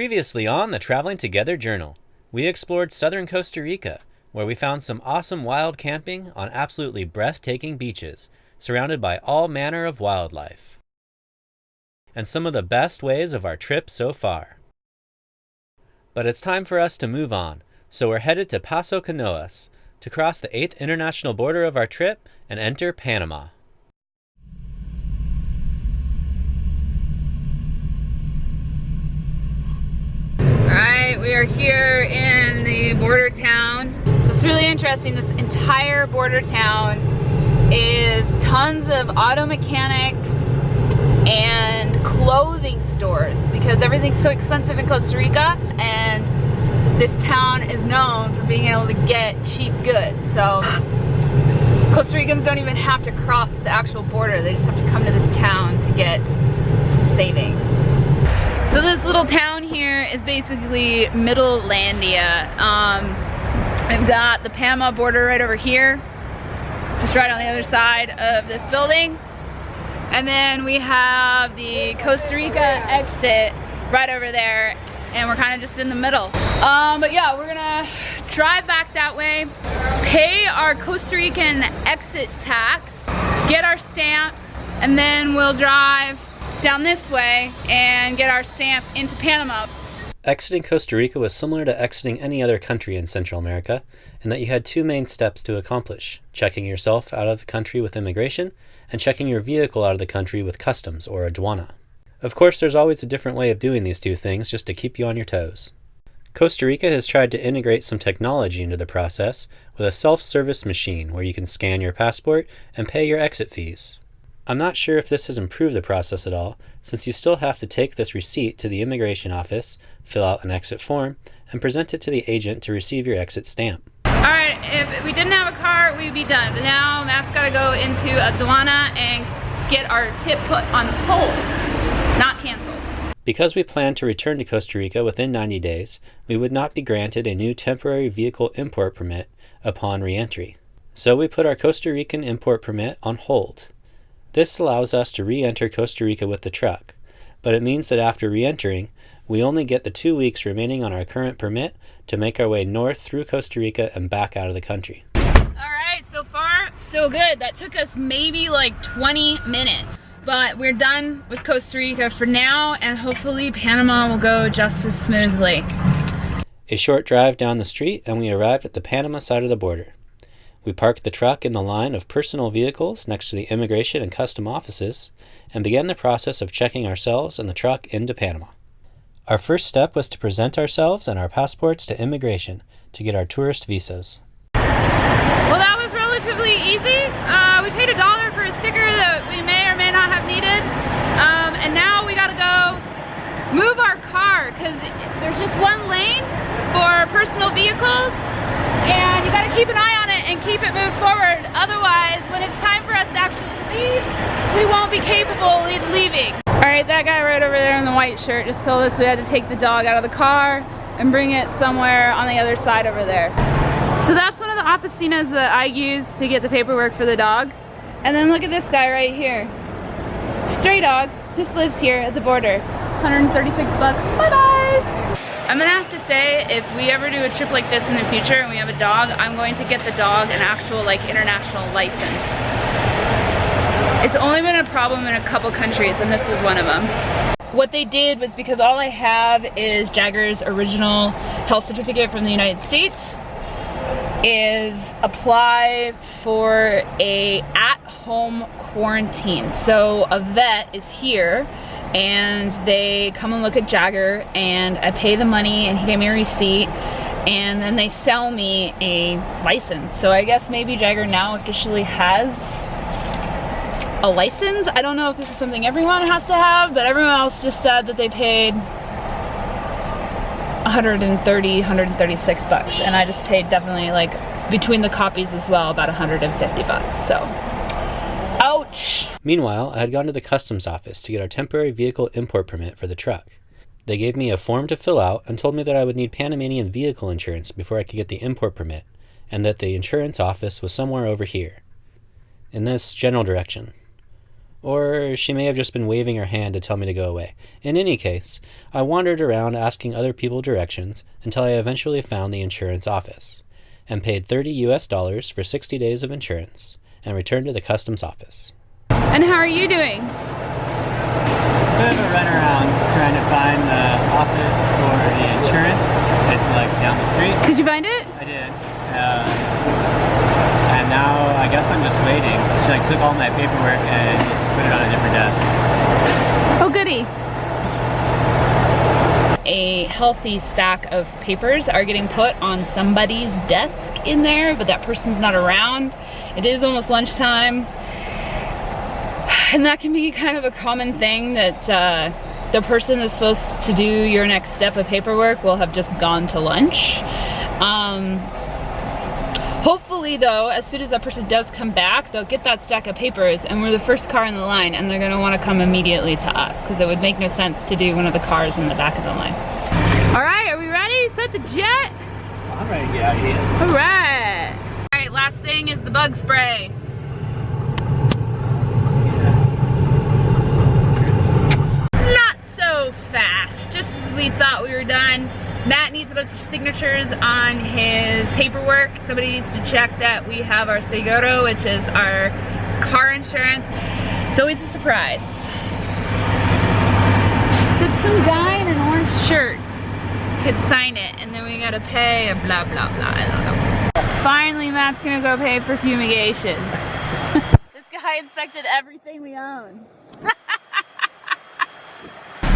Previously on the Traveling Together Journal, we explored southern Costa Rica, where we found some awesome wild camping on absolutely breathtaking beaches, surrounded by all manner of wildlife, and some of the best ways of our trip so far. But it's time for us to move on, so we're headed to Paso Canoas to cross the 8th international border of our trip and enter Panama. Alright, we are here in the border town. So it's really interesting. This entire border town is tons of auto mechanics and clothing stores because everything's so expensive in Costa Rica, and this town is known for being able to get cheap goods. So Costa Ricans don't even have to cross the actual border. They just have to come to this town to get some savings. So this little town here is basically Middle Landia. We've got the Panama border right over here, just right on the other side of this building. And then we have the Costa Rica exit right over there, and we're kind of just in the middle. But yeah, we're gonna drive back that way, pay our Costa Rican exit tax, get our stamps, and then we'll drive down this way and get our stamp into Panama. Exiting Costa Rica was similar to exiting any other country in Central America, in that you had two main steps to accomplish: checking yourself out of the country with immigration, and checking your vehicle out of the country with customs or aduana. Of course, there's always a different way of doing these two things just to keep you on your toes. Costa Rica has tried to integrate some technology into the process with a self-service machine where you can scan your passport and pay your exit fees. I'm not sure if this has improved the process at all, since you still have to take this receipt to the immigration office, fill out an exit form, and present it to the agent to receive your exit stamp. Alright, if we didn't have a car, we'd be done. But now Matt's gotta go into aduana and get our tip put on hold, not canceled. Because we plan to return to Costa Rica within 90 days, we would not be granted a new temporary vehicle import permit upon re-entry. So we put our Costa Rican import permit on hold. This allows us to re-enter Costa Rica with the truck, but it means that after re-entering, we only get the 2 weeks remaining on our current permit to make our way north through Costa Rica and back out of the country. Alright, so far, so good. That took us maybe like 20 minutes. But we're done with Costa Rica for now, and hopefully Panama will go just as smoothly. A short drive down the street and we arrive at the Panama side of the border. We park the truck in the line of personal vehicles next to the immigration and custom offices and began the process of checking ourselves and the truck into Panama. Our first step was to present ourselves and our passports to immigration to get our tourist visas. Well, that was relatively easy. We paid $1 for a sticker that we may or may not have needed. And now we gotta go move our car because there's just one lane for personal vehicles, and you gotta keep an eye on it and keep it moved forward. Otherwise, when it's time for us to actually leave, we won't be capable of leaving. Alright, that guy right over there in the white shirt just told us we had to take the dog out of the car and bring it somewhere on the other side over there. So that's one of the oficinas that I use to get the paperwork for the dog. And then look at this guy right here. Stray dog, just lives here at the border. 136 bucks, bye-bye! I'm gonna have to say, if we ever do a trip like this in the future and we have a dog, I'm going to get the dog an actual like international license. It's only been a problem in a couple countries, and this was one of them. What they did was, because all I have is Jagger's original health certificate from the United States, is apply for a at-home quarantine. So a vet is here and they come and look at Jagger, and I pay the money and he gave me a receipt, and then they sell me a license. So I guess maybe Jagger now officially has a license. I don't know if this is something everyone has to have, but everyone else just said that they paid 136 bucks, and I just paid definitely, like, between the copies as well, about 150 bucks, so ouch. Meanwhile, I had gone to the customs office to get our temporary vehicle import permit for the truck. They gave me a form to fill out and told me that I would need Panamanian vehicle insurance before I could get the import permit, and that the insurance office was somewhere over here, in this general direction. Or she may have just been waving her hand to tell me to go away. In any case, I wandered around asking other people directions until I eventually found the insurance office and paid $30 US for 60 days of insurance and returned to the customs office. And how are you doing? Bit of a runaround trying to find the office for the insurance. It's like down the street. Did you find it? I did. And now I guess I'm just waiting. She like took all my paperwork and just put it on a different desk. Oh, goody. A healthy stack of papers are getting put on somebody's desk in there, but that person's not around. It is almost lunchtime. And that can be kind of a common thing that the person that's supposed to do your next step of paperwork will have just gone to lunch. Hopefully though, as soon as that person does come back, they'll get that stack of papers and we're the first car in the line and they're gonna wanna come immediately to us because it would make no sense to do one of the cars in the back of the line. All right, are we ready? Set the jet? I'm ready to get out of here. All right. All right, last thing is the bug spray. Not so fast, just as we thought we were done. Matt needs a bunch of signatures on his paperwork. Somebody needs to check that we have our seguro, which is our car insurance. It's always a surprise. She said some guy in an orange shirt could sign it, and then we gotta pay and blah, blah, blah, I don't know. Finally, Matt's gonna go pay for fumigation. This guy inspected everything we own.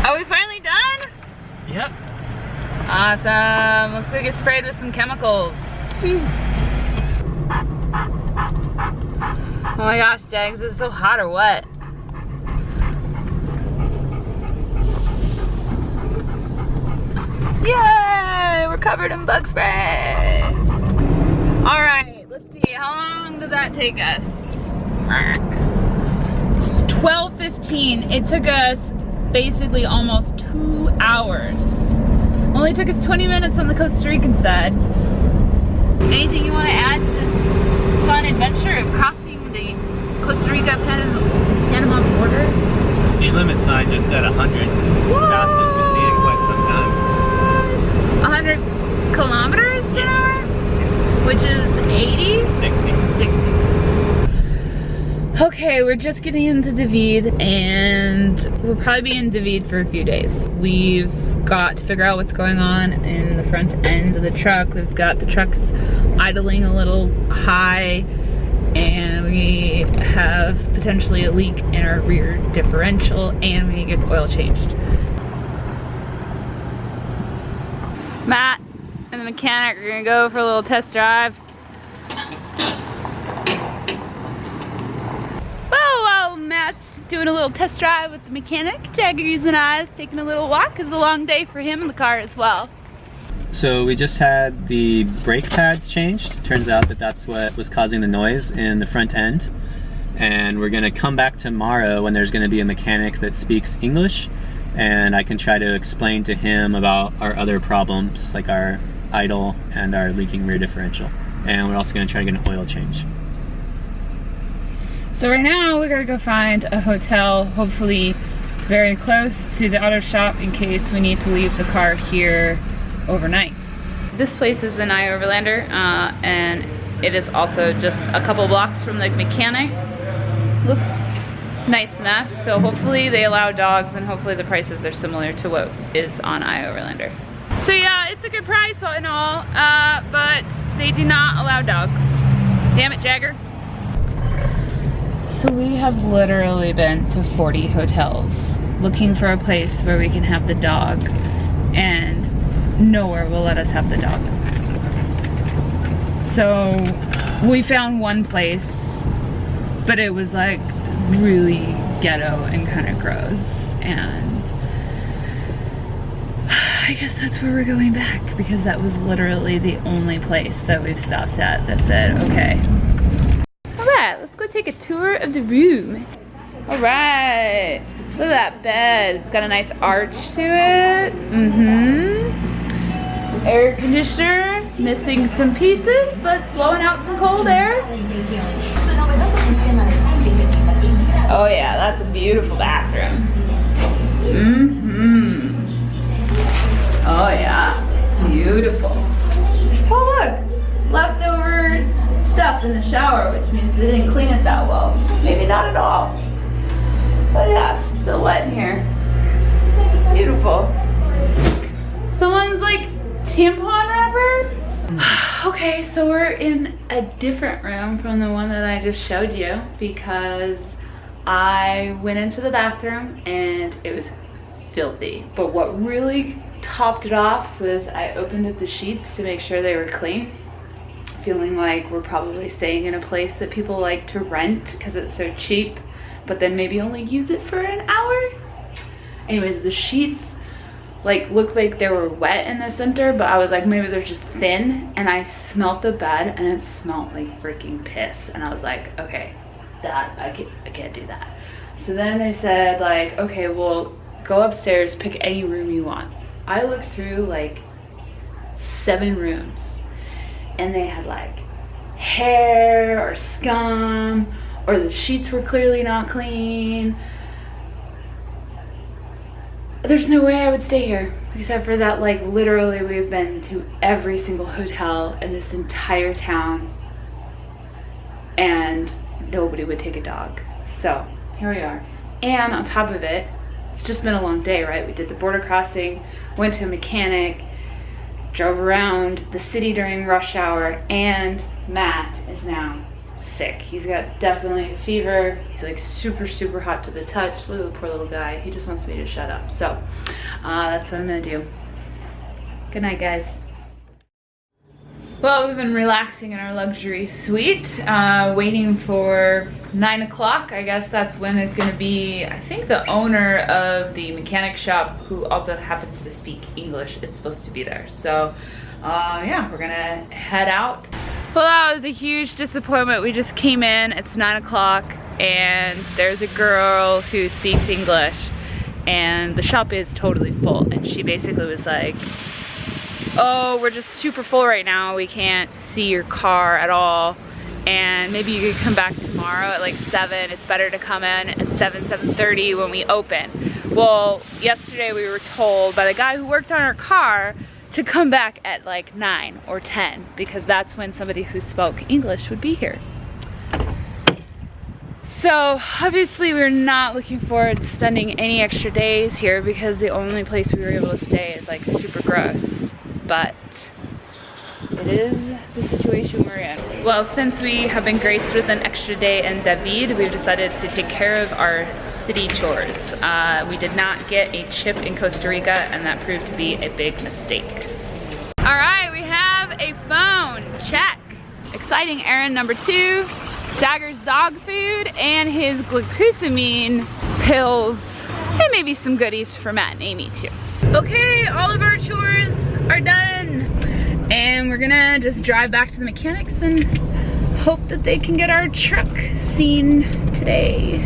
Are we finally done? Yep. Awesome. Let's go get sprayed with some chemicals. Oh my gosh, Jags, is it so hot or what? Yay! We're covered in bug spray. Alright, let's see. How long did that take us? It's 12:15. It took us basically almost 2 hours. Only took us 20 minutes on the Costa Rican side. Anything you want to add to this fun adventure of crossing the Costa Rica-Panama border? Speed limit sign just said 100. Fastest we've seen in quite some time. 100 kilometers an hour? Which is 80? 60. 60. Okay, we're just getting into David and we'll probably be in David for a few days. We've got to figure out what's going on in the front end of the truck. We've got the trucks idling a little high and we have potentially a leak in our rear differential and we need to get the oil changed. Matt and the mechanic are gonna go for a little test drive. Whoa, Matt's doing a little test drive with the mechanic. Jaggers and I is taking a little walk. It's a long day for him in the car as well. So we just had the brake pads changed. Turns out that that's what was causing the noise in the front end. And we're gonna come back tomorrow when there's gonna be a mechanic that speaks English and I can try to explain to him about our other problems like our idle and our leaking rear differential. And we're also gonna try to get an oil change. So right now we gotta go find a hotel, hopefully very close to the auto shop in case we need to leave the car here overnight. This place is an Overlander and it is also just a couple blocks from the mechanic. Looks nice enough, so hopefully they allow dogs and hopefully the prices are similar to what is on Overlander. So yeah, it's a good price all in all, but they do not allow dogs. Damn it, Jagger. So we have literally been to 40 hotels looking for a place where we can have the dog and nowhere will let us have the dog. So we found one place, but it was like really ghetto and kind of gross, and I guess that's where we're going back because that was literally the only place that we've stopped at that said okay. Alright, let's go take a tour of the room. Alright, look at that bed. It's got a nice arch to it. Air conditioner, missing some pieces, but blowing out some cold air. Oh yeah, that's a beautiful bathroom. Mm-hmm. Oh yeah, beautiful. Oh look, leftover stuff in the shower, which means they didn't clean it that well. Maybe not at all. But yeah, it's still wet in here. Beautiful. Someone's like tampon wrapper? Okay, so we're in a different room from the one that I just showed you because I went into the bathroom and it was filthy. But what really topped it off was I opened up the sheets to make sure they were clean. Feeling like we're probably staying in a place that people like to rent because it's so cheap, but then maybe only use it for an hour. Anyways, the sheets like looked like they were wet in the center, but I was like, maybe they're just thin, and I smelled the bed and it smelled like freaking piss, and I was like, okay, that I can't do that. So then they said like, okay, well, go upstairs, pick any room you want. I looked through like 7 rooms and they had like hair or scum, or the sheets were clearly not clean. There's no way I would stay here, except for that, like, literally we've been to every single hotel in this entire town and nobody would take a dog. So here we are. And on top of it, it's just been a long day, right? We did the border crossing, went to a mechanic, drove around the city during rush hour, and Matt is now sick. He's got definitely a fever. He's like super hot to the touch. Look at the poor little guy. He just wants me to shut up. So that's what I'm gonna do. Good night, guys. Well, we've been relaxing in our luxury suite, waiting for 9 o'clock. I guess that's when there's gonna be, I think the owner of the mechanic shop, who also happens to speak English, is supposed to be there. So yeah, we're gonna head out. Well, that was a huge disappointment. We just came in, it's 9 o'clock, and there's a girl who speaks English, and the shop is totally full, and she basically was like, oh, we're just super full right now, we can't see your car at all, and maybe you could come back tomorrow at like 7. It's better to come in at 7:30 when we open. Well, yesterday we were told by the guy who worked on our car to come back at like 9 or 10 because that's when somebody who spoke English would be here. So obviously we're not looking forward to spending any extra days here because the only place we were able to stay is like super gross. But it is the situation we're in. Well, since we have been graced with an extra day in David, we've decided to take care of our city chores. We did not get a chip in Costa Rica, and that proved to be a big mistake. All right, we have a phone, check. Exciting errand number 2, Jagger's dog food and his glucosamine pills, and maybe some goodies for Matt and Amy too. Okay, all of our chores are done. And we're gonna just drive back to the mechanics and hope that they can get our truck seen today.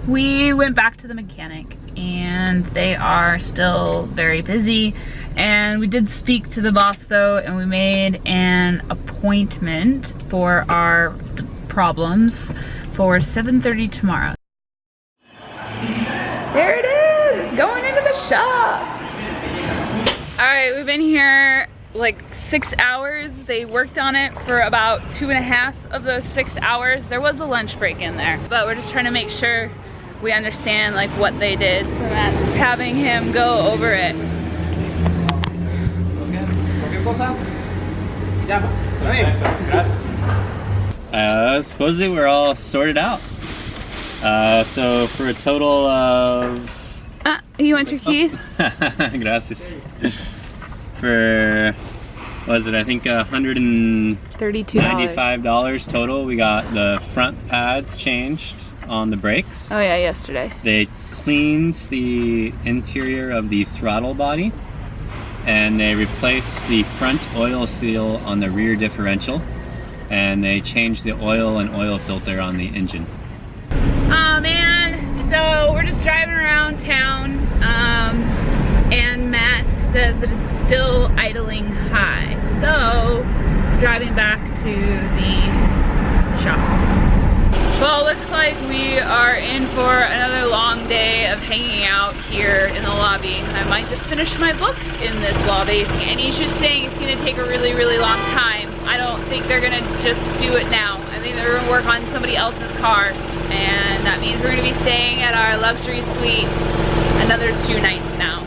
We went back to the mechanic and they are still very busy. And we did speak to the boss though, and we made an appointment for our problems for 7:30 tomorrow. There it is, going into the shop. All right, we've been here like 6 hours. They worked on it for about 2.5 of those 6 hours. There was a lunch break in there, but we're just trying to make sure we understand like what they did. So Matt's just having him go over it. Supposedly we're all sorted out. So for a total of... You want your keys? Gracias. For, what was it, I think $132.95 total. We got the front pads changed on the brakes. Oh yeah, yesterday. They cleaned the interior of the throttle body, and they replaced the front oil seal on the rear differential, and they changed the oil and oil filter on the engine. Oh man, so we're just driving around town, and Matt says that it's still idling high. So, driving back to the shop. Well, it looks like we are in for another long day of hanging out here in the lobby. I might just finish my book in this lobby. Annie's just saying it's gonna take a really, really long time. I don't think they're gonna just do it now. I think they're gonna work on somebody else's car, and that means we're gonna be staying at our luxury suite another 2 nights now.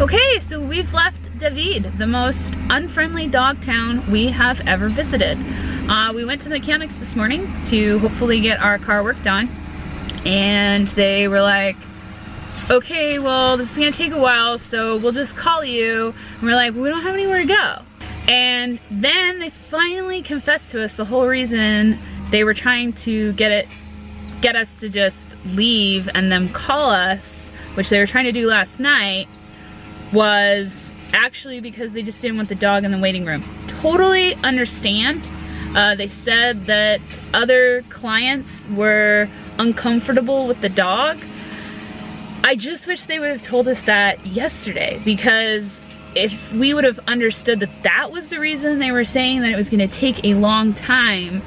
Okay, so we've left David, the most unfriendly dog town we have ever visited. We went to the mechanics this morning to hopefully get our car worked on, and they were like, okay, well, this is gonna take a while, so we'll just call you. And we're like, we don't have anywhere to go. And then they finally confessed to us the whole reason they were trying to get us to just leave and then call us, which they were trying to do last night, was actually because they just didn't want the dog in the waiting room. Totally understand. They said that other clients were uncomfortable with the dog. I just wish they would have told us that yesterday, because if we would have understood that that was the reason they were saying that it was going to take a long time,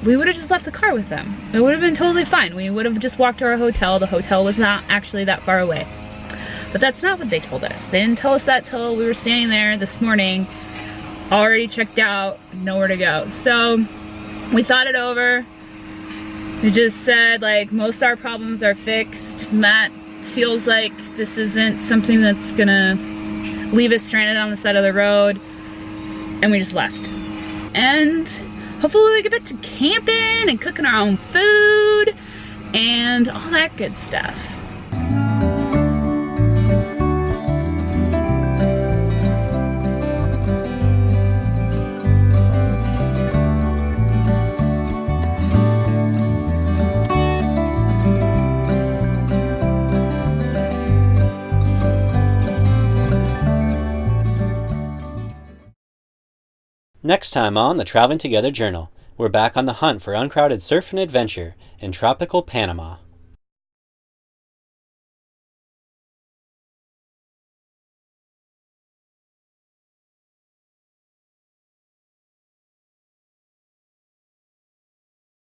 we would have just left the car with them. It would have been totally fine. We would have just walked to our hotel. The hotel was not actually that far away. But that's not what they told us. They didn't tell us that till we were standing there this morning, already checked out, nowhere to go. So we thought it over. We just said, like, most of our problems are fixed. Matt feels like this isn't something that's gonna leave us stranded on the side of the road, and we just left. And hopefully we get back to camping and cooking our own food and all that good stuff. Next time on the Traveling Together Journal, we're back on the hunt for uncrowded surf and adventure in tropical Panama.